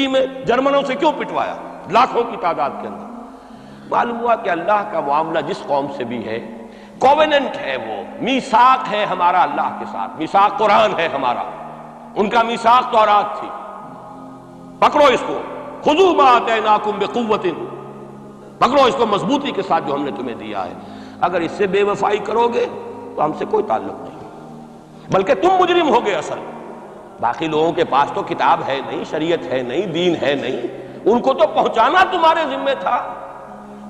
میں جرمنوں سے کیوں پٹوایا لاکھوں کی تعداد کے اندر؟ معلوم ہوا کہ اللہ کا معاملہ جس قوم سے بھی ہے کووننٹ ہے، وہ میثاق ہے ہمارا اللہ کے ساتھ، میثاق قرآن ہے ہمارا، ان کا میثاق تورات تھی، پکڑو اس کو، خذوا ما آتیناکم بقوۃ، پکڑو اس کو مضبوطی کے ساتھ جو ہم نے تمہیں دیا ہے۔ اگر اس سے بے وفائی کرو گے تو ہم سے کوئی تعلق نہیں، بلکہ تم مجرم ہوگے اصل۔ باقی لوگوں کے پاس تو کتاب ہے نہیں، شریعت ہے نہیں، دین ہے نہیں، ان کو تو پہنچانا تمہارے ذمہ تھا،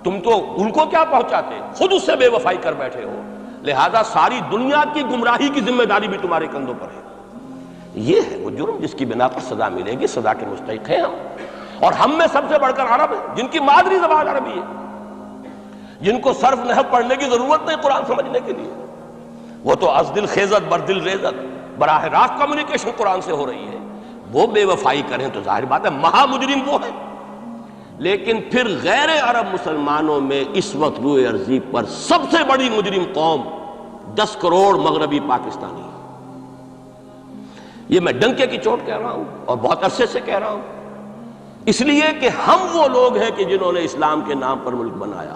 تم تو ان کو کیا پہنچاتے، خود اس سے بے وفائی کر بیٹھے ہو، لہذا ساری دنیا کی گمراہی کی ذمہ داری بھی تمہارے کندھوں پر ہے۔ یہ ہے وہ جرم جس کی بنا پر سزا ملے گی، سزا کے مستحق ہیں ہم، اور ہم میں سب سے بڑھ کر عرب ہیں جن کی مادری زبان عربی ہے، جن کو صرف نحو پڑھنے کی ضرورت نہیں قرآن سمجھنے کے لیے، وہ تو از دل خیزت بر دل ریزت، براہ راست کمیونیکیشن قرآن سے ہو رہی ہے، وہ بے وفائی کریں تو ظاہر بات ہے مہا مجرم وہ ہے۔ لیکن پھر غیر عرب مسلمانوں میں اس وقت روئے ارضی پر سب سے بڑی مجرم قوم 10 کروڑ مغربی پاکستانی ہے۔ یہ میں ڈنکے کی چوٹ کہہ رہا ہوں اور بہت عرصے سے کہہ رہا ہوں، اس لیے کہ ہم وہ لوگ ہیں کہ جنہوں نے اسلام کے نام پر ملک بنایا۔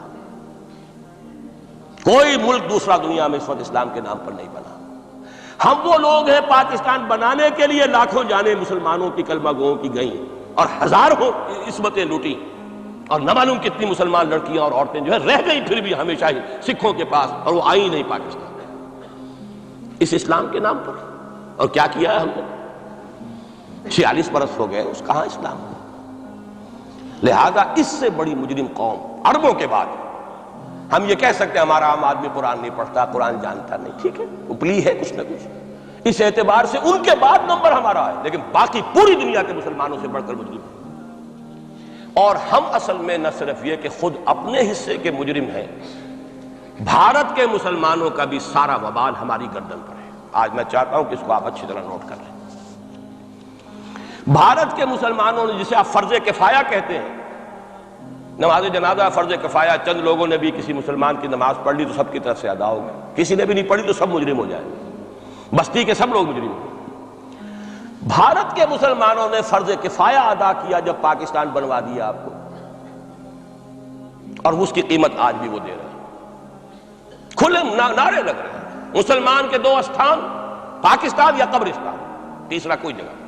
کوئی ملک دوسرا دنیا میں اس وقت اسلام کے نام پر نہیں بنا۔ ہم وہ لوگ ہیں پاکستان بنانے کے لیے لاکھوں جانیں مسلمانوں کی کلمہ گوؤں کی گئیں اور ہزاروں عصمتیں لوٹی، اور نہ معلوم کتنی مسلمان لڑکیاں اور عورتیں جو ہے رہ گئی پھر بھی ہمیشہ ہی سکھوں کے پاس، اور وہ آئی نہیں پاکستان اس اسلام کے نام پر۔ اور کیا کیا ہے ہم نے؟ 46 برس ہو گئے، اس کہاں اسلام ہے؟ لہذا اس سے بڑی مجرم قوم عربوں کے بعد ہم یہ کہہ سکتے ہیں ہمارا عام آدمی قرآن نہیں پڑھتا، قرآن جانتا نہیں، ٹھیک ہے، اپلی ہے کچھ نہ کچھ، اس اعتبار سے ان کے بعد نمبر ہمارا ہے، لیکن باقی پوری دنیا کے مسلمانوں سے بڑھ کر مجرم ہیں۔ اور ہم اصل میں نہ صرف یہ کہ خود اپنے حصے کے مجرم ہیں، بھارت کے مسلمانوں کا بھی سارا وبال ہماری گردن پر ہے۔ آج میں چاہتا ہوں کہ اس کو آپ اچھی طرح نوٹ کر لیں۔ بھارت کے مسلمانوں نے، جسے آپ فرض کفایہ کہتے ہیں، نماز جنازہ فرض کفایہ، چند لوگوں نے بھی کسی مسلمان کی نماز پڑھ لی تو سب کی طرف سے ادا ہو گئی، کسی نے بھی نہیں پڑھی تو سب مجرم ہو جائیں گے، بستی کے سب لوگ مجرم ہو گئے۔ بھارت کے مسلمانوں نے فرض کفایہ ادا کیا جب پاکستان بنوا دیا آپ کو، اور اس کی قیمت آج بھی وہ دے رہے ہیں، کھلے نعرے لگ رہے ہیں، مسلمان کے 2 استھان، پاکستان یا قبرستان، تیسرا کوئی جگہ نہیں۔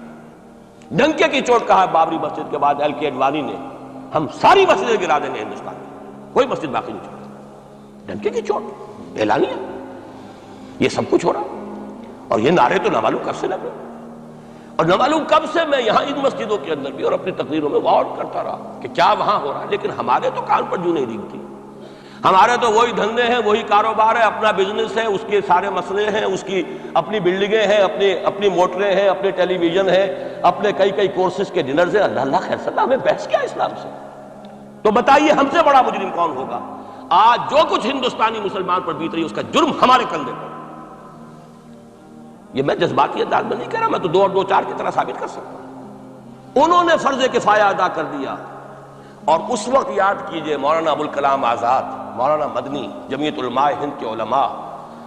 ڈنکے کی چوٹ کہا بابری مسجد کے بعد LK اڈوانی نے، ہم ساری مسجدیں گرا دیں گے ہندوستان میں، کوئی مسجد باقی نہیں چھوڑی۔ ڈنکے کی چوٹ اعلانیہ، یہ سب کچھ ہو رہا، اور یہ نعرے تو نہ معلوم کب سے لگے، اور نہ معلوم کب سے میں یہاں ان مسجدوں کے اندر بھی اور اپنی تقریروں میں غور کرتا رہا کہ کیا وہاں ہو رہا ہے، لیکن ہمارے تو کان پر جوں نہیں ریگتی، ہمارے تو وہی دھندے ہیں، وہی کاروبار ہے، اپنا بزنس ہے، اس کے سارے مسئلے ہیں، اس کی اپنی بلڈنگیں ہیں، اپنی موٹریں ہیں، اپنے ٹیلی ویژن ہے، اپنے کئی کورسز کے ڈنرز ہیں۔ اللہ خیر صلی اللہ، ہمیں بحث کیا اسلام سے؟ تو بتائیے ہم سے بڑا مجرم کون ہوگا؟ آج جو کچھ ہندوستانی مسلمان پر بیت رہی ہے اس کا جرم ہمارے کندھے پر۔ یہ میں جذباتی انداز میں نہیں کہہ رہا، میں تو 2 اور 2 4 کی طرح ثابت کر سکتا ہوں۔ انہوں نے فرض کفایہ ادا کر دیا، اور اس وقت یاد کیجئے مولانا ابوالکلام آزاد، مولانا مدنی، جمعیت علماء ہند کے علماء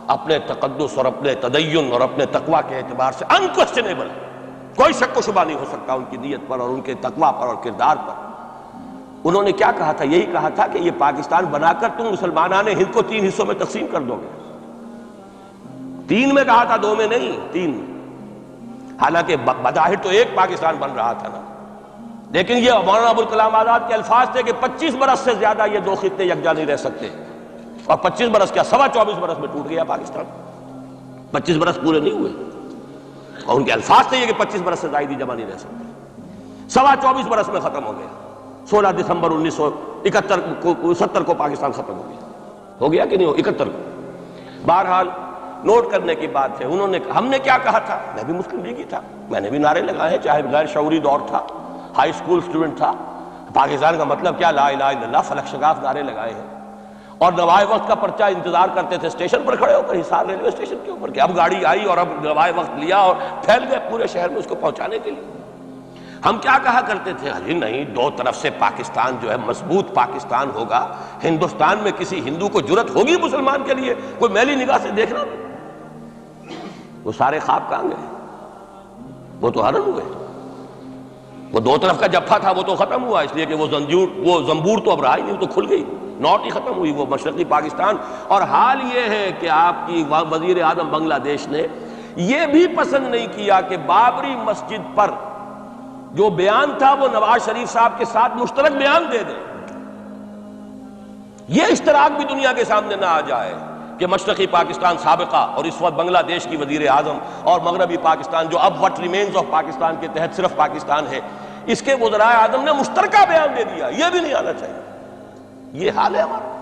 اپنے تقدس اور اپنے تدین اور اپنے تقوی کے اعتبار سے انکوسچنیبل، کوئی شک و شبہ نہیں ہو سکتا ان کی نیت پر اور ان کے تقوی پر اور کردار پر۔ انہوں نے کیا کہا تھا؟ یہی کہا تھا کہ یہ پاکستان بنا کر تم مسلمانان ہند کو 3 حصوں میں تقسیم کر دو گے۔ 3 میں کہا تھا، 2 میں نہیں، 3 میں۔ حالانکہ بظاہر تو ایک پاکستان بن رہا تھا نا، لیکن یہ مولانا ابوالکلام آزاد کے الفاظ تھے کہ 25 برس سے زیادہ یہ 2 خطے یکجا نہیں رہ سکتے، اور 25 برس کیا 24.25 برس میں ٹوٹ گیا پاکستان، 25 برس پورے نہیں ہوئے، اور ان کے الفاظ تھے یہ کہ 25 برس سے زائد جمع نہیں رہ سکتے، 24.25 برس میں ختم ہو گیا۔ 16 دسمبر 1970 کو پاکستان ختم ہو گیا کہ نہیں ہو 71 کو۔ بہرحال نوٹ کرنے کی بات ہے، انہوں نے، ہم نے کیا کہا تھا؟ میں بھی مسلم لیگی تھا، میں نے بھی نعرے لگائے ہیں، چاہے غیر شعوری دور تھا، ہائی اسکول اسٹوڈنٹ تھا، پاکستان کا مطلب کیا، لا الہ الا اللہ، فلک شگاف نعرے لگائے ہیں، اور نوائے وقت کا پرچہ انتظار کرتے تھے اسٹیشن پر کھڑے ہو کر، حصار ریلوے اسٹیشن کے اوپر، کہ اب گاڑی آئی اور اب نوائے وقت لیا اور پھیل گئے پورے شہر میں اس کو پہنچانے کے لیے۔ ہم کیا کہا کرتے تھے؟ ارے نہیں، 2 طرف سے پاکستان جو ہے مضبوط پاکستان ہوگا، ہندوستان میں کسی ہندو کو جرت ہوگی مسلمان کے لیے کوئی میلی نگاہ سے دیکھنا؟ وہ سارے خواب کہاں گئے؟ وہ تو حرم ہوئے۔ وہ دو طرف کا جفا تھا وہ تو ختم ہوا، اس لیے کہ وہ زنبور تو اب رہا ہی نہیں، وہ تو کھل گئی، نوٹ ہی ختم ہوئی وہ مشرقی پاکستان۔ اور حال یہ ہے کہ آپ کی وزیر اعظم بنگلہ دیش نے یہ بھی پسند نہیں کیا کہ بابری مسجد پر جو بیان تھا وہ نواز شریف صاحب کے ساتھ مشترک بیان دے دیں۔ یہ اشتراک بھی دنیا کے سامنے نہ آ جائے کہ مشرقی پاکستان سابقہ اور اس وقت بنگلہ دیش کی وزیر اعظم اور مغربی پاکستان جو اب وٹ ریمینز آف پاکستان کے تحت صرف پاکستان ہے، اس کے وزراء اعظم نے مشترکہ بیان دے دیا، یہ بھی نہیں آنا چاہیے۔ یہ حال ہے ہمارا۔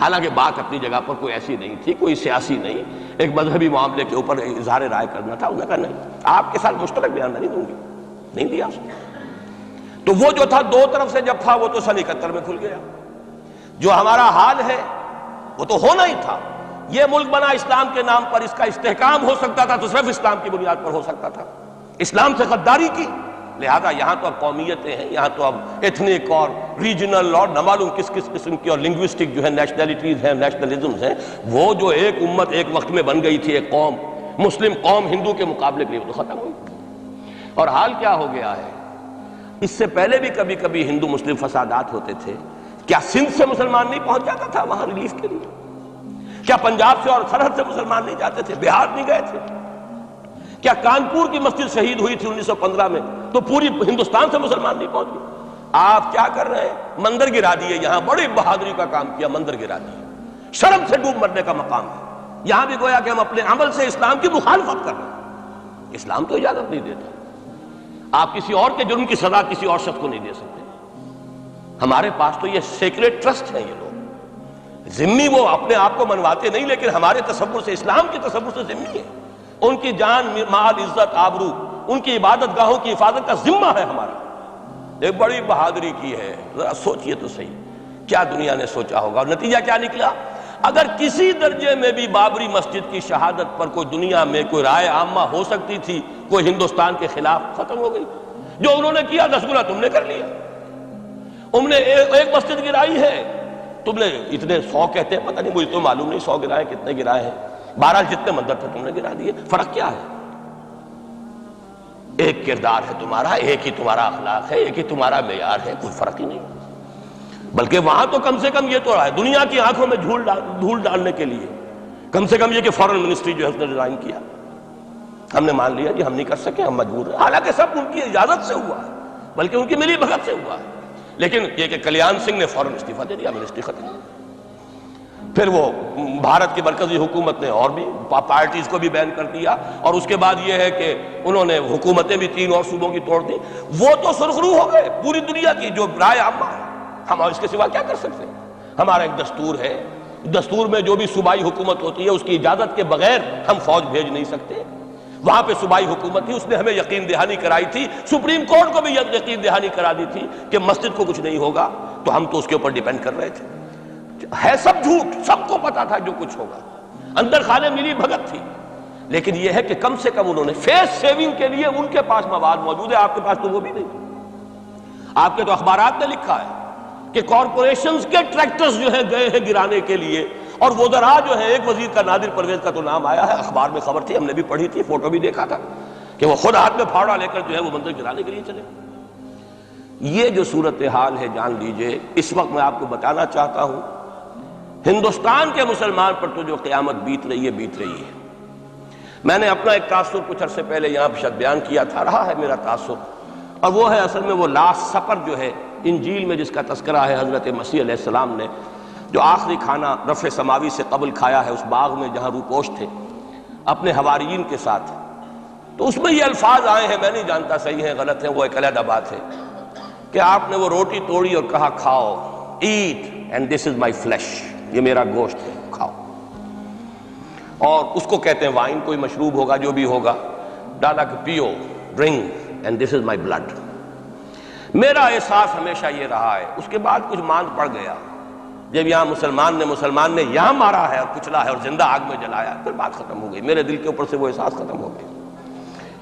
حالانکہ بات اپنی جگہ پر کوئی ایسی نہیں تھی، کوئی سیاسی نہیں، ایک مذہبی معاملے کے اوپر اظہار رائے کرنا تھا، انہوں نے کہا نہیں آپ کے ساتھ مشترک بیان نہیں دوں گی، نہیں دیا اس نے۔ تو وہ جو تھا دو طرف سے جب تھا وہ تو سن 71 میں کھل گیا۔ جو ہمارا حال ہے وہ تو ہونا ہی تھا۔ یہ ملک بنا اسلام کے نام پر، اس کا استحکام ہو سکتا تھا تو صرف اسلام کی بنیاد پر ہو سکتا تھا، اسلام سے غداری کی۔ لہذا یہاں تو اب قومیتیں ہیں، یہاں تو اب ایتھنک اور ریجنل اور نہ معلوم کس کس قسم کی اور لنگوسٹک جو ہے نیشنلٹیز ہیں، نیشنلزمز ہیں، وہ جو ایک امت ایک وقت میں بن گئی تھی، ایک قوم مسلم قوم ہندو کے مقابلے کے لیے، وہ تو ختم ہوئی۔ اور حال کیا ہو گیا ہے، اس سے پہلے بھی کبھی کبھی ہندو مسلم فسادات ہوتے تھے۔ کیا سندھ سے مسلمان نہیں پہنچ جاتا تھا وہاں ریلیف کے لیے؟ کیا پنجاب سے اور سرحد سے مسلمان نہیں جاتے تھے؟ بہار نہیں گئے تھے؟ کیا کانپور کی مسجد شہید ہوئی تھی 1915 میں تو پوری ہندوستان سے مسلمان نہیں پہنچ گئے؟ آپ کیا کر رہے ہیں؟ مندر گرا دیے، یہاں بڑی بہادری کا کام کیا، مندر گرا دیے، شرم سے ڈوب مرنے کا مقام ہے۔ یہاں بھی گویا کہ ہم اپنے عمل سے اسلام کی مخالفت کر رہے ہیں۔ اسلام تو اجازت نہیں دیتا، آپ کسی اور کے جرم کی سزا کسی اور شخص کو نہیں دے سکتے۔ ہمارے پاس تو یہ سیکریٹ ٹرسٹ ہیں، یہ لوگ ذمہ وہ اپنے آپ کو منواتے نہیں، لیکن ہمارے تصور سے، اسلام کے تصور سے ذمہ ہے۔ ان کی جان، مال، عزت، آبرو، ان کی عبادت گاہوں کی حفاظت کا ذمہ ہے ہمارا۔ ایک بڑی بہادری کی ہے، ذرا سوچئے تو صحیح کیا دنیا نے سوچا ہوگا، اور نتیجہ کیا نکلا؟ اگر کسی درجے میں بھی بابری مسجد کی شہادت پر کوئی دنیا میں کوئی رائے عامہ ہو سکتی تھی کوئی ہندوستان کے خلاف، ختم ہو گئی۔ جو انہوں نے کیا 10 گنا تم نے کر لیا۔ انہوں نے ایک مسجد گرائی ہے، تم نے اتنے 100 کہتے ہیں، پتہ نہیں مجھے تو معلوم نہیں 100 گرائے کتنے گرائے ہیں، بہرحال جتنے مندر تھے تم نے گرا دیے۔ فرق کیا ہے؟ ایک کردار ہے تمہارا، ایک ہی تمہارا اخلاق ہے، ایک ہی تمہارا معیار ہے، کوئی فرق ہی نہیں۔ بلکہ وہاں تو کم سے کم یہ تو رہا ہے، دنیا کی آنکھوں میں دھول ڈالنے کے لیے کم سے کم یہ کہ فارن منسٹری جو ہے اس نے ڈیزائن کیا، ہم نے مان لیا کہ ہم نہیں کر سکے، ہم مجبور ہیں، حالانکہ سب ان کی اجازت سے ہوا ہے، بلکہ ان کی ملی بھگت سے ہوا ہے۔ لیکن یہ کہ کلیان سنگھ نے فوراً استعفیٰ دے دیا، منسٹری ختم۔ پھر وہ بھارت کی مرکزی حکومت نے اور بھی پارٹیز کو بھی بین کر دیا، اور اس کے بعد یہ ہے کہ انہوں نے حکومتیں بھی 3 اور صوبوں کی توڑ دی۔ وہ تو سرخرو ہو گئے پوری دنیا کی جو رائے عامہ ہے، ہم اس کے سوا کیا کر سکتے ہیں؟ ہمارا ایک دستور ہے، دستور میں جو بھی صوبائی حکومت ہوتی ہے اس کی اجازت کے بغیر ہم فوج بھیج نہیں سکتے۔ وہاں پہ صوبائی حکومت تھی، اس نے ہمیں یقین دہانی کرائی تھی، سپریم کورٹ کو بھی یقین دہانی کرا دی تھی کہ مسجد کو کچھ نہیں ہوگا، تو ہم تو اس کے اوپر ڈیپینڈ کر رہے تھے۔ ہے سب جھوٹ، سب کو پتا تھا جو کچھ ہوگا، اندر خانے ملی بھگت تھی۔ لیکن یہ ہے کہ کم سے کم انہوں نے فیس سیونگ کے لیے ان کے پاس مواد موجود ہے، آپ کے پاس تو وہ بھی نہیں۔ آپ کے تو اخبارات نے لکھا ہے کہ کارپوریشنز کے ٹریکٹرز جو ہیں گئے ہیں گرانے کے لیے، اور وزراء جو ہیں، ایک وزیر کا نادر پرویز کا تو نام آیا ہے، اخبار میں خبر تھی، ہم نے بھی پڑھی تھی، فوٹو بھی دیکھا تھا کہ وہ خود ہاتھ میں پھاوڑا لے کر جو ہے وہ مندر گرانے کے لیے چلے۔ یہ جو صورتحال ہے جان لیجئے، اس وقت میں آپ کو بتانا چاہتا ہوں، ہندوستان کے مسلمان پر تو جو قیامت بیت رہی ہے۔ میں نے اپنا ایک تاثر کچھ عرصے پہلے یہاں شاید بیان کیا تھا، رہا ہے میرا تاثر، اور وہ ہے اصل میں وہ لاسٹ سپر جو ہے انجیل میں جس کا تذکرہ ہے حضرت مسیح علیہ السلام نے جو آخری کھانا رفع سماوی سے قبل کھایا ہے اس باغ میں جہاں روپوش تھے اپنے حواریین کے ساتھ۔ تو اس میں یہ الفاظ آئے ہیں، میں نہیں جانتا صحیح ہیں غلط ہیں، وہ ایک علیحدہ بات ہے کہ آپ نے وہ روٹی توڑی اور کہا کھاؤ، eat and this is my flesh, یہ میرا گوشت ہے، کھاؤ۔ اور اس کو کہتے ہیں وائن، کوئی مشروب ہوگا جو بھی ہوگا، ڈالا کہ پیو، drink and this is my blood. میرا احساس ہمیشہ یہ رہا ہے، اس کے بعد کچھ ماند پڑ گیا جب یہاں مسلمان نے یہاں مارا ہے اور کچلا ہے اور زندہ آگ میں جلایا، پھر بات ختم ہو گئی، میرے دل کے اوپر سے وہ احساس ختم ہو گیا۔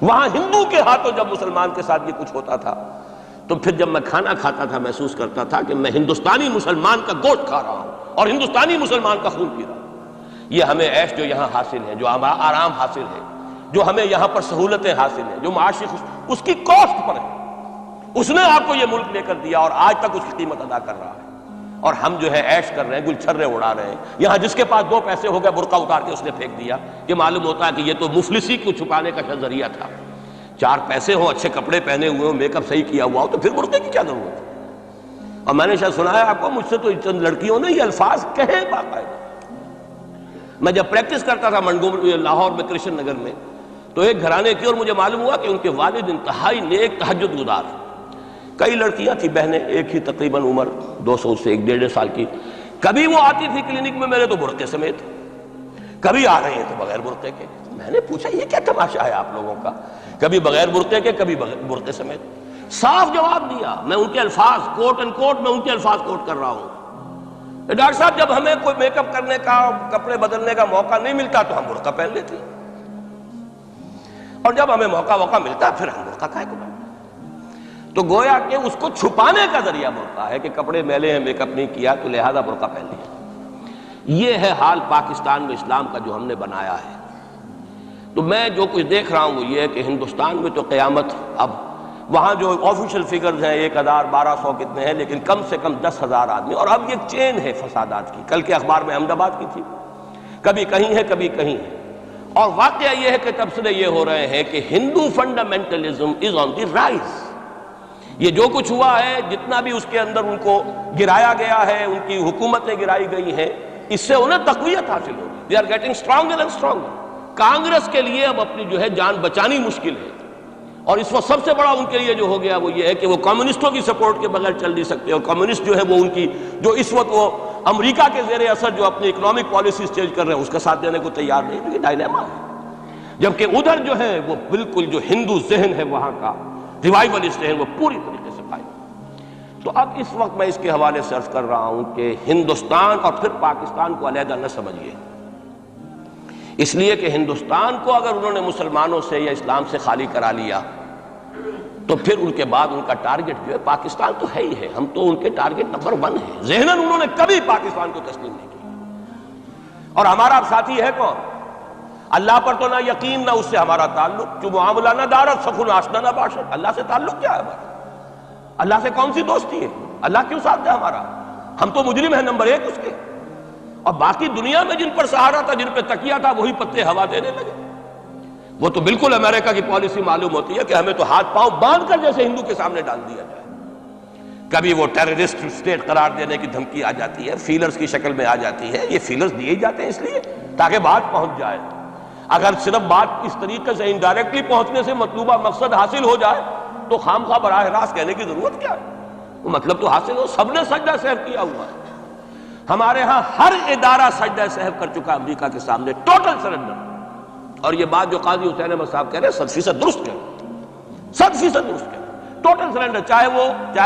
وہاں ہندو کے ہاتھوں جب مسلمان کے ساتھ یہ کچھ ہوتا تھا تو پھر جب میں کھانا کھاتا تھا محسوس کرتا تھا کہ میں ہندوستانی مسلمان کا گوشت کھا رہا ہوں اور ہندوستانی مسلمان کا خون پی رہا ہوں۔ یہ ہمیں عیش جو یہاں حاصل ہے، جو آرام حاصل ہے، جو ہمیں یہاں پر سہولتیں حاصل ہیں، جو معاشی اس کی کاسٹ پر ہے۔ اس نے آپ کو یہ ملک لے کر دیا اور آج تک اس کی قیمت ادا کر رہا ہے، اور ہم جو ہے عیش کر رہے ہیں، گل چھرے اڑا رہے ہیں۔ یہاں جس کے پاس 2 پیسے ہو گئے برقع اتار کے اس نے پھینک دیا، یہ معلوم ہوتا ہے کہ یہ تو مفلسی کو چھپانے کا ذریعہ تھا۔ 4 پیسے ہوں، اچھے کپڑے پہنے ہوئے ہوں، میک اپ صحیح کیا ہوا ہو، تو پھر برقعے کی کیا ضرورت ہے؟ اور میں نے شاید سنا ہے آپ کو، مجھ سے تو چند لڑکیوں نے یہ الفاظ کہے باقاعدہ۔ میں جب پریکٹس کرتا تھا لاہور میں کرشن نگر میں، تو ایک گھرانے کی، اور مجھے معلوم ہوا کہ ان کے والد انتہائی نیک تہجد گزار، کئی لڑکیاں تھیں بہنیں، ایک ہی تقریباً عمر 200 سے 1.5 سال کی، کبھی وہ آتی تھی کلینک میں میرے تو برقعے سمیت، کبھی آ رہے ہیں تو بغیر برقعے کے۔ میں نے پوچھا یہ کیا تماشا ہے آپ لوگوں کا، کبھی بغیر برقعے کے کبھی برقعے سمیت۔ صاف جواب دیا، میں ان کے الفاظ کوٹ اینڈ کوٹ میں ان کے الفاظ کوٹ کر رہا ہوں، ڈاکٹر صاحب جب ہمیں کوئی میک اپ کرنے کا، کپڑے بدلنے کا موقع نہیں ملتا تو ہم برقع پہن لیتے ہیں، اور جب ہمیں موقع ملتا پھر ہم برقع کائے کو پہنتے ہیں۔ تو گویا کہ اس کو چھپانے کا ذریعہ برقع ہے کہ کپڑے میلے ہیں، میک اپ نہیں کیا تو لہذا برقع پہن لیا۔ یہ ہے حال پاکستان میں اسلام کا جو ہم نے بنایا ہے۔ تو میں جو کچھ دیکھ رہا ہوں وہ یہ ہے کہ ہندوستان میں تو قیامت، اب وہاں جو آفیشیل فگرز ہیں 1000 1200 کتنے ہیں، لیکن کم سے کم 10,000 آدمی، اور اب یہ چین ہے فسادات کی۔ کل کے اخبار میں احمد آباد کی تھی، کبھی کہیں ہے کبھی کہیں ہے، اور واقعہ یہ ہے کہ تبصرے یہ ہو رہے ہیں کہ ہندو فنڈامنٹلزم از آن دی رائز۔ یہ جو کچھ ہوا ہے، جتنا بھی اس کے اندر ان کو گرایا گیا ہے، ان کی حکومتیں گرائی گئی ہیں، اس سے انہیں تقویت حاصل ہوگی۔ They are getting stronger and stronger. Congress کے لیے اب اپنی جو ہے جان بچانی مشکل ہے، اور اس وقت سب سے بڑا ان کے لیے جو ہو گیا وہ یہ ہے کہ وہ کمیونسٹوں کی سپورٹ کے بغیر چل نہیں سکتے، اور کمیونسٹ جو ہے وہ ان کی جو اس وقت وہ امریکہ کے زیر اثر جو اپنی اکنامک پالیسیز چینج کر رہے ہیں اس کا ساتھ دینے کو تیار نہیں، تو یہ ڈائلیما ہے۔ جبکہ ادھر جو ہے وہ بالکل جو ہندو ذہن ہے وہاں کا ریوائولسٹ ہے وہ پوری طریقے سے قائم۔ تو اب اس وقت میں اس کے حوالے سے عرض کر رہا ہوں کہ ہندوستان اور پھر پاکستان کو علیحدہ نہ سمجھیے، اس لیے کہ ہندوستان کو اگر انہوں نے مسلمانوں سے یا اسلام سے خالی کرا لیا تو پھر ان کے بعد ان کا ٹارگٹ جو ہے پاکستان تو ہے ہی ہے، ہم تو ان کے ٹارگٹ نمبر 1 ہیں۔ ذہناً انہوں نے کبھی پاکستان کو تسلیم نہیں کیا، اور ہمارا اب ساتھی ہے کون؟ اللہ پر تو نہ یقین نہ اس سے ہمارا تعلق، جو معاملہ نہ دارت سخن آشنا نہ باشد۔ اللہ سے تعلق کیا ہے ہمارا؟ اللہ سے کون سی دوستی ہے؟ اللہ کیوں ساتھ ہے ہمارا؟ ہم تو مجرم ہیں نمبر 1 اس کے، اور باقی دنیا میں جن پر سہارا تھا، جن پہ تکیہ تھا، وہی پتے ہوا دینے لگے۔ وہ تو بالکل امریکہ کی پالیسی معلوم ہوتی ہے کہ ہمیں تو ہاتھ پاؤں باندھ کر جیسے ہندو کے سامنے ڈال دیا جائے۔ کبھی وہ ٹیررسٹ اسٹیٹ قرار دینے کی دھمکی آ جاتی ہے، فیلرز کی شکل میں آ جاتی ہے۔ یہ فیلرز دیے جاتے ہیں اس لیے تاکہ بات پہنچ جائے۔ اگر صرف بات اس طریقے سے انڈائریکٹلی پہنچنے سے مطلوبہ مقصد حاصل ہو جائے تو خام خواہ براہ راست کہنے کی ضرورت کیا ہے؟ وہ مطلب تو حاصل ہو۔ سب نے سجدہ سہو کیا ہوا ہے، ہمارے ہاں ہر ادارہ سجدہ سہو کر چکا امریکہ کے سامنے، ٹوٹل سرنڈر۔ اور یہ بات جو قاضی حسین احمد صاحب کہہ رہے ہیں 100% درست کہہ رہے ہیں، 100% درست کہہ رہے ہیں۔ ٹوٹل سرنڈر، چاہے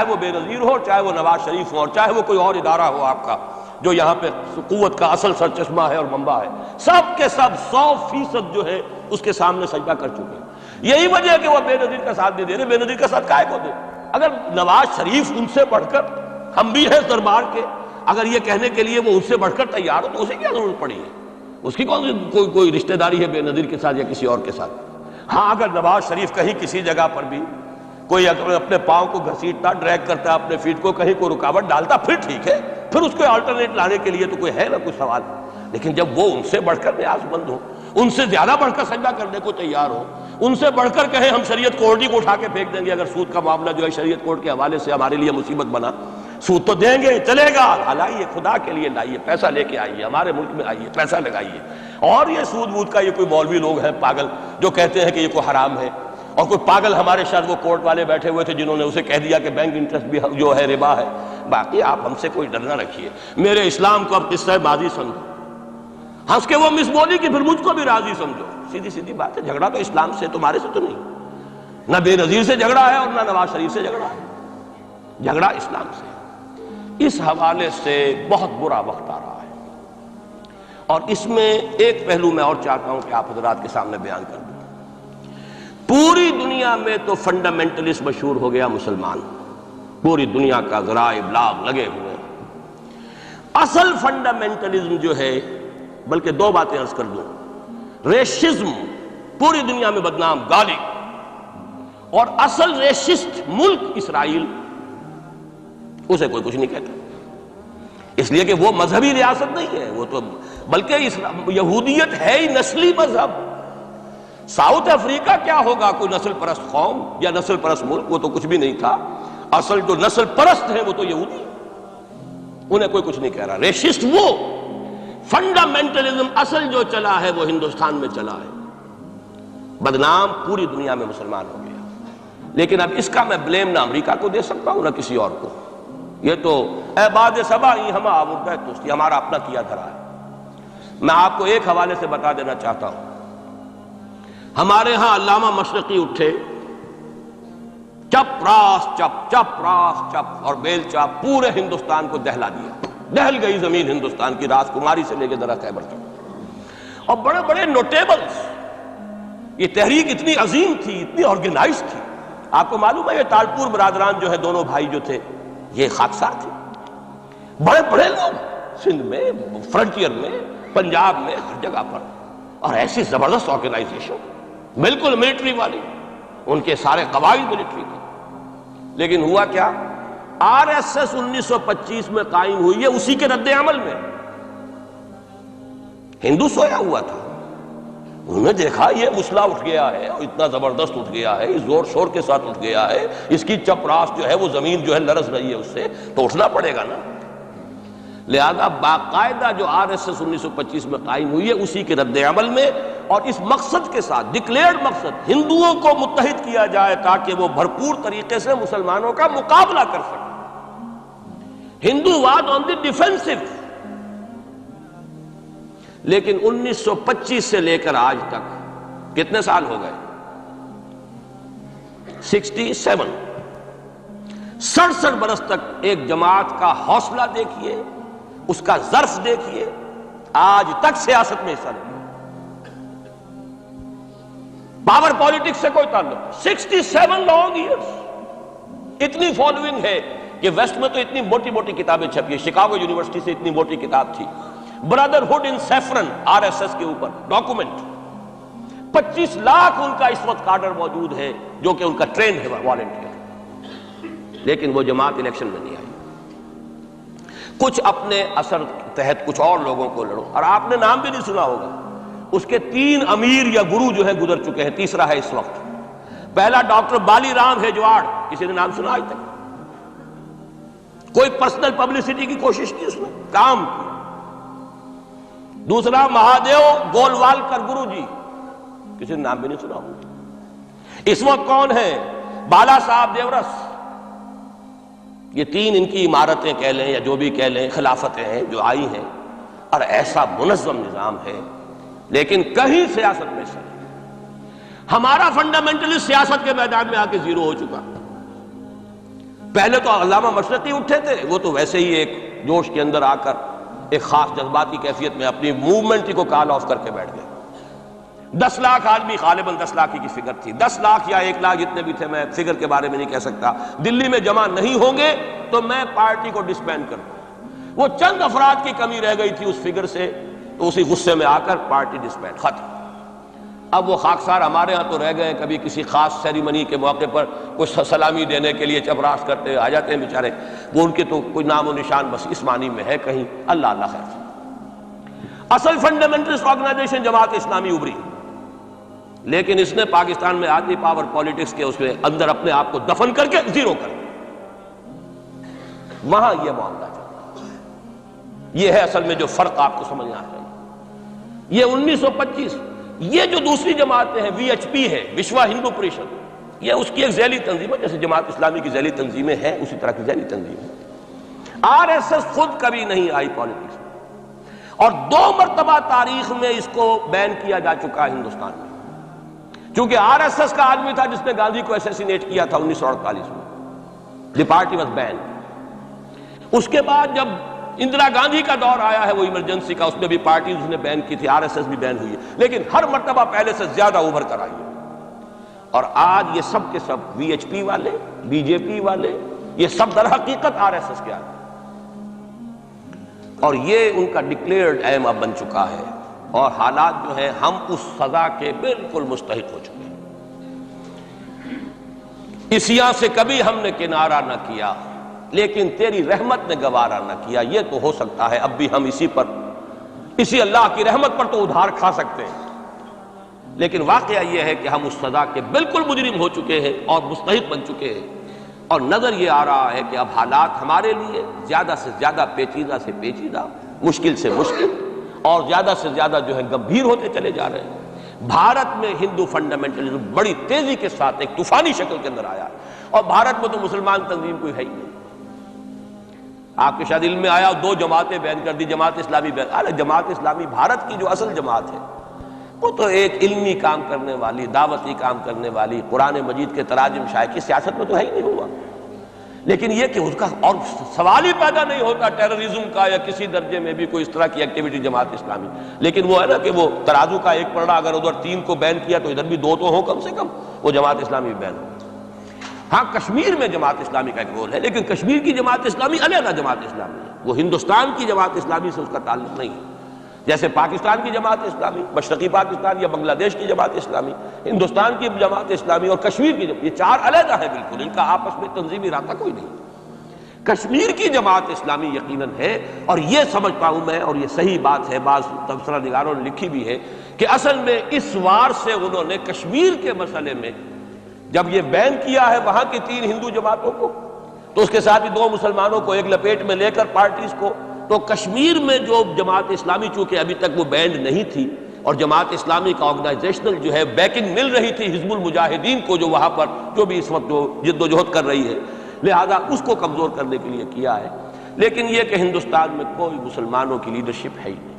وہ بے نظیر ہو، چاہے وہ نواز شریف ہو، اور چاہے وہ کوئی اور ادارہ ہو آپ کا جو یہاں پہ قوت کا اصل سرچشمہ ہے اور منبع ہے، سب کے سب 100% جو ہے اس کے سامنے سجدہ کر چکے ہیں۔ یہی وجہ ہے کہ وہ بے نظیر کا ساتھ نہیں دے رہے۔ بے نظیر کا ساتھ کائے کو دے؟ اگر نواز شریف ان سے بڑھ کر، ہم بھی ہیں دربار کے، اگر یہ کہنے کے لیے وہ ان سے بڑھ کر تیار ہو تو اسے کیا ضرورت پڑی ہے؟ اس کی کون سی کوئی رشتہ داری ہے بے نظیر کے ساتھ یا کسی اور کے ساتھ؟ ہاں اگر نواز شریف کہیں کسی جگہ پر بھی کوئی اپنے پاؤں کو گھسیٹتا، ڈریگ کرتا اپنے فیٹ کو، کہیں کوئی رکاوٹ ڈالتا، پھر ٹھیک ہے، پھر اس کو آلٹرنیٹ لانے کے لیے تو کوئی ہے نہ کوئی سوال۔ لیکن جب وہ ان سے بڑھ کر نیاز مند ہو، ان سے زیادہ بڑھ کر سجدہ کرنے کو تیار ہو، ان سے بڑھ کر کہیں ہم شریعت کورٹ ہی کو اٹھا کے پھینک دیں گے اگر سود کا معاملہ جو ہے شریعت کورٹ کے حوالے سے ہمارے لیے مصیبت بنا، سود تو دیں گے، چلے گا، لائیے خدا کے لیے لائیے، پیسہ لے کے آئیے، ہمارے ملک میں آئیے، پیسہ لگائیے۔ اور یہ سود وود کا یہ کوئی مولوی لوگ ہیں پاگل جو کہتے ہیں کہ یہ کوئی حرام ہے، اور کوئی پاگل ہمارے شاید وہ کورٹ والے بیٹھے ہوئے تھے جنہوں نے اسے کہہ دیا کہ بینک انٹرسٹ بھی جو ہے ربا ہے۔ باقی آپ ہم سے کوئی ڈر نہ رکھیے، میرے اسلام کو اب قصہ ماضی سمجھو، ہنس کے وہ مس بولی کہ پھر مجھ کو بھی راضی سمجھو۔ سیدھی بات ہے، جھگڑا تو اسلام سے تمہارے سے تو نہیں، نہ بے نظیر سے جھگڑا ہے اور نہ نواز شریف سے جھگڑا ہے، جھگڑا اسلام سے۔ اس حوالے سے بہت برا وقت آ رہا ہے، اور اس میں ایک پہلو میں اور چاہتا ہوں کہ آپ حضرات کے سامنے بیان کر دوں۔ پوری دنیا میں تو فنڈامنٹلسٹ مشہور ہو گیا مسلمان، پوری دنیا کا ذرائع ابلاغ لگے ہوئے۔ اصل فنڈامنٹلزم جو ہے، بلکہ 2 باتیں عرض کر دوں، ریشزم پوری دنیا میں بدنام، گالی، اور اصل ریسسٹ ملک اسرائیل، اسے کوئی کچھ نہیں کہتا، اس لیے کہ وہ مذہبی ریاست نہیں ہے، وہ تو بلکہ یہودیت ہے ہی نسلی مذہب۔ ساؤتھ افریقہ کیا ہوگا، کوئی نسل پرست قوم یا نسل پرست ملک؟ وہ تو کچھ بھی نہیں تھا۔ اصل جو نسل پرست ہے وہ تو یہودی ہے، انہیں کوئی کچھ نہیں کہہ رہا۔ ریسسٹ وہ فنڈامنٹلزم اصل جو چلا ہے وہ ہندوستان میں چلا ہے، بدنام پوری دنیا میں مسلمان ہو گیا۔ لیکن اب اس کا میں بلیم نہ امریکہ کو دے سکتا ہوں نہ کسی اور کو، یہ تو اے باد صبا ہی ہم آمدہ توستی، ہمارا اپنا کیا دھرا ہے۔ میں آپ کو ایک حوالے سے بتا دینا چاہتا ہوں، ہمارے ہاں علامہ مشرقی اٹھے، چپ راس چپ چپ راس چپ اور بیل چاپ پورے ہندوستان کو دہلا دیا، دہل گئی زمین ہندوستان کی، راس کماری سے لے کے درہ خیبر تک۔ اور بڑے بڑے نوٹیبلز، یہ تحریک اتنی عظیم تھی، اتنی آرگنائز تھی۔ آپ کو معلوم ہے یہ تالپور برادران جو ہے، دونوں بھائی جو تھے، یہ خاکسار تھے، بڑے بڑے لوگ، سندھ میں، فرنٹیئر میں، پنجاب میں، ہر جگہ پر، اور ایسی زبردست آرگنائزیشن، بالکل ملٹری والی، ان کے سارے قواعد ملٹری کے۔ لیکن ہوا کیا؟ آر ایس ایس 1925 میں قائم ہوئی ہے، اسی کے رد عمل میں۔ ہندو سویا ہوا تھا، انہوں نے دیکھا یہ مسئلہ اٹھ گیا ہے، اور اتنا زبردست اٹھ گیا ہے، زور شور کے ساتھ اٹھ گیا ہے، اس کی چپراس جو ہے وہ زمین جو ہے لرز رہی ہے، اس سے تو اٹھنا پڑے گا نا۔ لہذا باقاعدہ جو آر ایس ایس 1925 میں قائم ہوئی ہے، اسی کے رد عمل میں، اور اس مقصد کے ساتھ، ڈکلیئرڈ مقصد، ہندوؤں کو متحد کیا جائے تاکہ وہ بھرپور طریقے سے مسلمانوں کا مقابلہ کر سکیں۔ ہندو واد آن دی ڈیفینسو۔ لیکن 1925 سے لے کر آج تک کتنے سال ہو گئے؟ 67 برس تک ایک جماعت کا حوصلہ دیکھیے، اس کا ظرف دیکھیے، آج تک سیاست میں حصہ نہیں، پاور پالیٹکس سے کوئی تعلق۔ 67 لانگ ایئرس، اتنی فالوئنگ ہے کہ ویسٹ میں تو اتنی موٹی موٹی کتابیں چھپی ہیں، شکاگو یونیورسٹی سے اتنی موٹی کتاب تھی، برادرہڈ ان سیفرن، آر ایس ایس کے اوپر ڈاکومنٹ۔ 25 لاکھ ان کا اس وقت کارڈر موجود ہے، جو کہ ان کا ٹرینڈ ہے، والنٹیئر۔ لیکن وہ جماعت الیکشن میں نہیں آئی۔ کچھ اپنے اثر تحت کچھ اور لوگوں کو لڑو، اور آپ نے نام بھی نہیں سنا ہوگا، اس کے 3 امیر یا گرو جو ہے گزر چکے ہیں، تیسرا ہے اس وقت۔ پہلا ڈاکٹر بالی رام ہیجواڑ، کسی نے نام سنا آج تک؟ کوئی پرسنل پبلسٹی کی کوشش کی اس نے، کام کی۔ دوسرا مہادیو گولوالکر گرو جی، کسی نے نام بھی نہیں سنا ہوگا۔ اس وقت کون ہے؟ بالا صاحب دیورس۔ یہ 3 ان کی عمارتیں کہہ لیں یا جو بھی کہہ لیں، خلافتیں ہیں جو آئی ہیں، اور ایسا منظم نظام ہے، لیکن کہیں سیاست میں سے ہمارا فنڈامنٹلسٹ سیاست کے میدان میں آ کے زیرو ہو چکا۔ پہلے تو علامہ مشرقی اٹھے تھے، وہ تو ویسے ہی ایک جوش کے اندر آ کر ایک خاص جذباتی کیفیت میں اپنی موومنٹ کو کال آف کر کے بیٹھ گئے۔ 10 لاکھ آدمی، غالباً 10 لاکھ کی فگر تھی، 10 لاکھ یا 1 لاکھ جتنے بھی تھے، میں فگر کے بارے میں نہیں کہہ سکتا، دلی میں جمع نہیں ہوں گے تو میں پارٹی کو ڈسبینڈ کر دوں۔ وہ چند افراد کی کمی رہ گئی تھی اس فگر سے، تو اسی غصے میں آ کر پارٹی ڈسبینڈ، ختم۔ اب وہ خاکسار ہمارے ہاں تو رہ گئے، کبھی کسی خاص سیریمنی کے موقع پر کچھ سلامی دینے کے لیے چپراس کرتے آ جاتے ہیں بیچارے، وہ ان کے تو کوئی نام و نشان بس اس معنی میں ہے کہیں، اللہ اللہ خیر۔ اصل فنڈامنٹلسٹ آرگنائزیشن جماعت اسلامی ابھری، لیکن اس نے پاکستان میں آدمی پاور پالیٹکس کے اس میں اندر اپنے آپ کو دفن کر کے زیرو کر دیا۔ وہاں یہ معاملہ چلتا ہے، یہ ہے اصل میں جو فرق آپ کو سمجھنا چاہیے۔ یہ 1925، یہ جو دوسری جماعتیں ہیں، وی ایچ پی ہے، وشوا ہندو پریشد، یہ اس کی ایک ذیلی تنظیم ہے، جیسے جماعت اسلامی کی ذیلی تنظیمیں ہیں اسی طرح کی ذیلی تنظیم ہے۔ آر ایس ایس خود کبھی نہیں آئی پالیٹکس میں، اور 2 مرتبہ تاریخ میں اس کو بین کیا جا چکا ہے ہندوستان میں، چونکہ آر ایس ایس کا آدمی تھا جس نے گاندھی کو ایسیسینیٹ کیا تھا 1948 میں، دی پارٹی واز بین۔ اس کے بعد جب اندرا گاندھی کا دور آیا ہے وہ ایمرجنسی کا، اس میں بھی پارٹیز اس نے بین کی تھی، آر ایس ایس بھی بین ہوئی ہے، لیکن ہر مرتبہ پہلے سے زیادہ ابھر کر آئی ہے۔ اور آج یہ سب کے سب وی ایچ پی والے، بی جے پی والے، یہ سب در حقیقت آر ایس ایس کے آدمی، اور یہ ان کا ڈکلیئرڈ ایم اب بن چکا ہے، اور حالات جو ہیں ہم اس سزا کے بالکل مستحق ہو چکے ہیں۔ اسیاں سے کبھی ہم نے کنارہ نہ کیا، لیکن تیری رحمت نے گوارا نہ کیا۔ یہ تو ہو سکتا ہے اب بھی ہم اسی اللہ کی رحمت پر تو ادھار کھا سکتے ہیں، لیکن واقعہ یہ ہے کہ ہم اس سزا کے بالکل مجرم ہو چکے ہیں اور مستحق بن چکے ہیں، اور نظر یہ آ رہا ہے کہ اب حالات ہمارے لیے زیادہ سے زیادہ پیچیدہ سے پیچیدہ، مشکل سے مشکل اور زیادہ سے زیادہ جو ہے گمبھیر ہوتے چلے جا رہے ہیں۔ بھارت میں ہندو فنڈامنٹلزم بڑی تیزی کے ساتھ ایک طوفانی شکل کے اندر آیا، اور بھارت میں تو مسلمان تنظیم کوئی ہے ہی نہیں۔ آپ کے شاید علم میں آیا 2 جماعتیں بین کر دی، جماعت اسلامی بین۔ جماعت اسلامی بھارت کی جو اصل جماعت ہے وہ تو ایک علمی کام کرنے والی، دعوتی کام کرنے والی، قرآن مجید کے تراجم شائع کی سیاست میں تو ہے ہی نہیں ہوا، لیکن یہ کہ اس کا اور سوال ہی پیدا نہیں ہوتا ٹیررزم کا یا کسی درجے میں بھی کوئی اس طرح کی ایکٹیویٹی جماعت اسلامی۔ لیکن وہ ہے نا کہ وہ ترازو کا ایک پلڑا اگر ادھر 3 کو بین کیا تو ادھر بھی 2 تو ہوں کم سے کم، وہ جماعت اسلامی بین ہو۔ ہاں کشمیر میں جماعت اسلامی کا ایک رول ہے، لیکن کشمیر کی جماعت اسلامی علیحدہ جماعت اسلامی ہے، وہ ہندوستان کی جماعت اسلامی سے اس کا تعلق نہیں ہے۔ جیسے پاکستان کی جماعت اسلامی، مشرقی پاکستان یا بنگلہ دیش کی جماعت اسلامی، ہندوستان کی جماعت اسلامی اور کشمیر کی یہ 4 علیحدہ ہیں بالکل، ان کا آپس میں تنظیمی رابطہ کوئی نہیں۔ کشمیر کی جماعت اسلامی یقیناً ہے، اور یہ سمجھتا ہوں میں، اور یہ صحیح بات ہے، بعض تبصرہ نگاروں نے لکھی بھی ہے کہ اصل میں اس وار سے انہوں نے کشمیر کے مسئلے میں جب یہ بین کیا ہے وہاں کی 3 ہندو جماعتوں کو، تو اس کے ساتھ ہی 2 مسلمانوں کو ایک لپیٹ میں لے کر پارٹیز کو، تو کشمیر میں جو جماعت اسلامی چونکہ ابھی تک وہ بینڈ نہیں تھی، اور جماعت اسلامی کا آرگنائزیشنل جو ہے بیکنگ مل رہی تھی حزب المجاہدین کو، جو وہاں پر جو بھی اس وقت جو جد و جہد کر رہی ہے، لہذا اس کو کمزور کرنے کے لیے کیا ہے۔ لیکن یہ کہ ہندوستان میں کوئی مسلمانوں کی لیڈرشپ ہے ہی نہیں،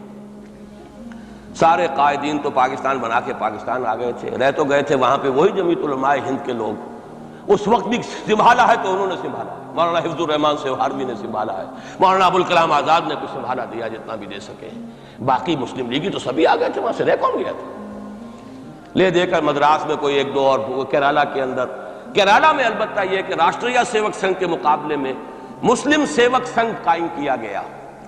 سارے قائدین تو پاکستان بنا کے پاکستان آ گئے تھے، رہ تو گئے تھے وہاں پہ وہی جمعیت علماء ہند کے لوگ، اس وقت بھی سنبھالا ہے تو انہوں نے سنبھالا ہے، مولانا حفظ الرحمان سہاروی نے سنبھالا ہے، مولانا ابوالکلام آزاد نے کچھ سنبھالا دیا جتنا بھی دے سکے، باقی مسلم لیگی تو سبھی آ گئے تھے، وہاں سے رہ کون گیا تھا؟ لے دے کر مدراس میں کوئی 1-2 اور کیرالہ کے اندر، کیرالہ میں البتہ یہ کہ راشٹریہ سیوک سنگھ کے مقابلے میں مسلم سیوک سنگھ قائم کیا گیا،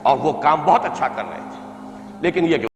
اور وہ کام بہت اچھا کر رہے تھے، لیکن یہ کہ